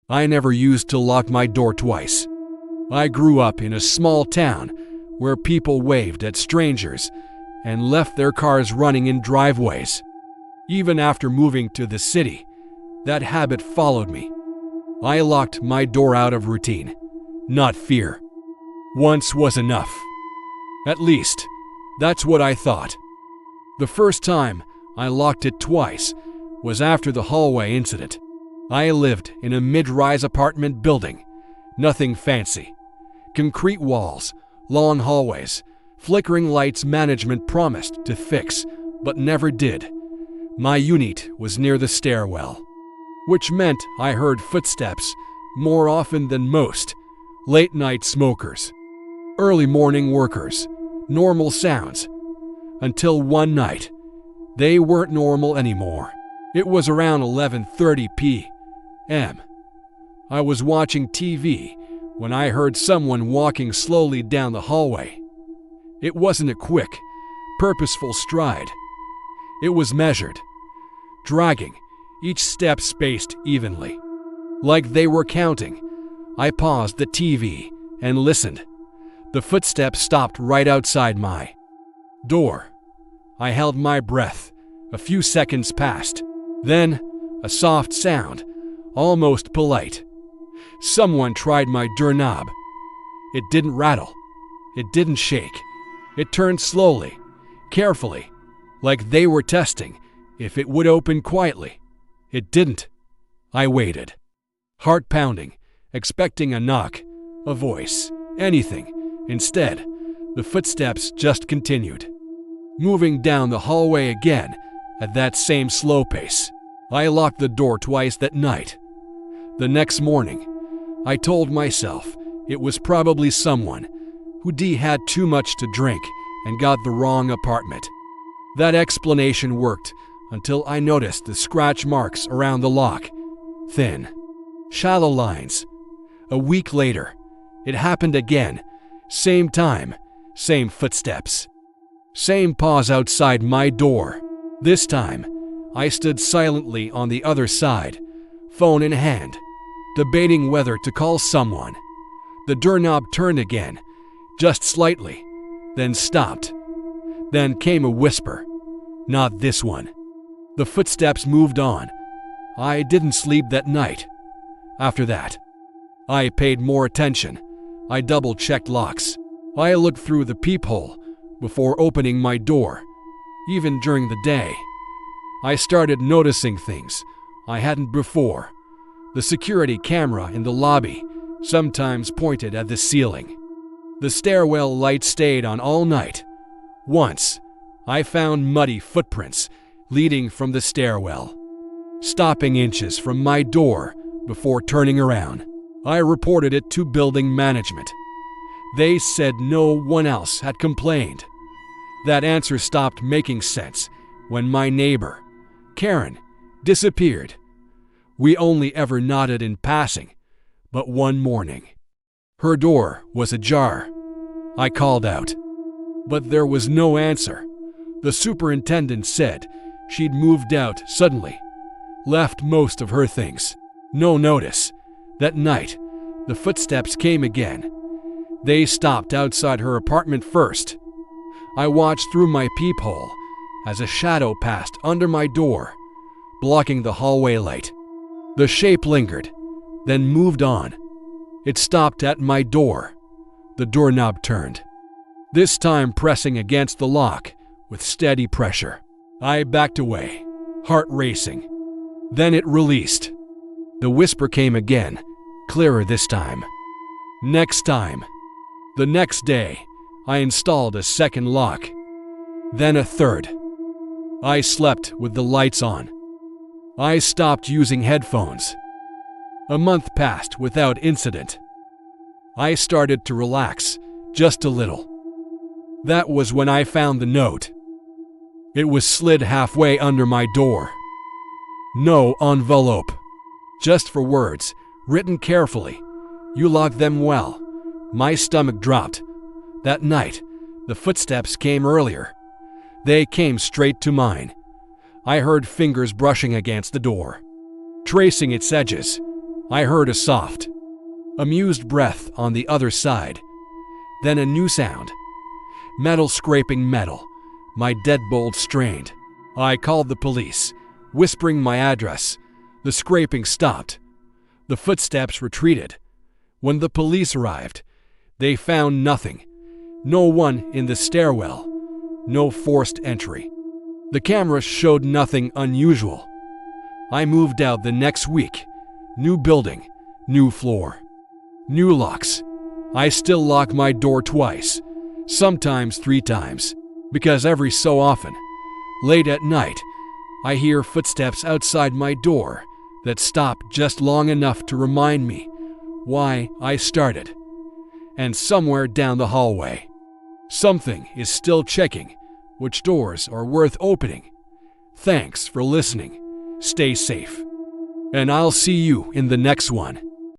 I never used to lock my door twice. I grew up in a small town where people waved at strangers and left their cars running in driveways. Even after moving to the city, that habit followed me. I locked my door out of routine, not fear. Once was enough. At least, that's what I thought. The first time I locked it twice was after the hallway incident. I lived in a mid-rise apartment building. Nothing fancy. Concrete walls, long hallways, flickering lights management promised to fix, but never did. My unit was near the stairwell, which meant I heard footsteps more often than most. Late-night smokers, early morning workers, normal sounds. Until one night, they weren't normal anymore. It was around 11:30 p.m. I was watching TV when I heard someone walking slowly down the hallway. It wasn't a quick, purposeful stride. It was measured, dragging, each step spaced evenly. Like they were counting. I paused the TV and listened. The footsteps stopped right outside my door. I held my breath. A few seconds passed. Then, a soft sound, almost polite. Someone tried my doorknob. It didn't rattle. It didn't shake. It turned slowly, carefully, like they were testing if it would open quietly. It didn't. I waited, heart pounding, expecting a knock, a voice, anything. Instead, the footsteps just continued, moving down the hallway again at that same slow pace. I locked the door twice that night. The next morning, I told myself it was probably someone who had too much to drink and got the wrong apartment. That explanation worked until I noticed the scratch marks around the lock. Thin, shallow lines. A week later, it happened again. Same time, same footsteps. Same pause outside my door. This time, I stood silently on the other side, phone in hand, debating whether to call someone. The doorknob turned again, just slightly, then stopped. Then came a whisper. Not this one. The footsteps moved on. I didn't sleep that night. After that, I paid more attention. I double-checked locks. I looked through the peephole before opening my door. Even during the day, I started noticing things I hadn't before. The security camera in the lobby sometimes pointed at the ceiling. The stairwell light stayed on all night. Once, I found muddy footprints leading from the stairwell, stopping inches from my door before turning around. I reported it to building management. They said no one else had complained. That answer stopped making sense when my neighbor, Karen, disappeared. We only ever nodded in passing, but one morning, her door was ajar. I called out, but there was no answer. The superintendent said she'd moved out suddenly, left most of her things. No notice. That night, the footsteps came again. They stopped outside her apartment first. I watched through my peephole as a shadow passed under my door, blocking the hallway light. The shape lingered, then moved on. It stopped at my door. The doorknob turned, this time pressing against the lock with steady pressure. I backed away, heart racing. Then it released. The whisper came again, clearer this time. Next time. The next day, I installed a second lock, then a third. I slept with the lights on. I stopped using headphones. A month passed without incident. I started to relax, just a little. That was when I found the note. It was slid halfway under my door. No envelope. Just for words, written carefully. You locked them well. My stomach dropped. That night, the footsteps came earlier. They came straight to mine. I heard fingers brushing against the door, tracing its edges. I heard a soft, amused breath on the other side. Then a new sound. Metal scraping metal, my deadbolt strained. I called the police, whispering my address. The scraping stopped. The footsteps retreated. When the police arrived, they found nothing. No one in the stairwell. No forced entry. The camera showed nothing unusual. I moved out the next week. New building, new floor, new locks. I still lock my door twice, sometimes 3 times, because every so often, late at night, I hear footsteps outside my door that stop just long enough to remind me why I started. And somewhere down the hallway, something is still checking which doors are worth opening. Thanks for listening. Stay safe. And I'll see you in the next one.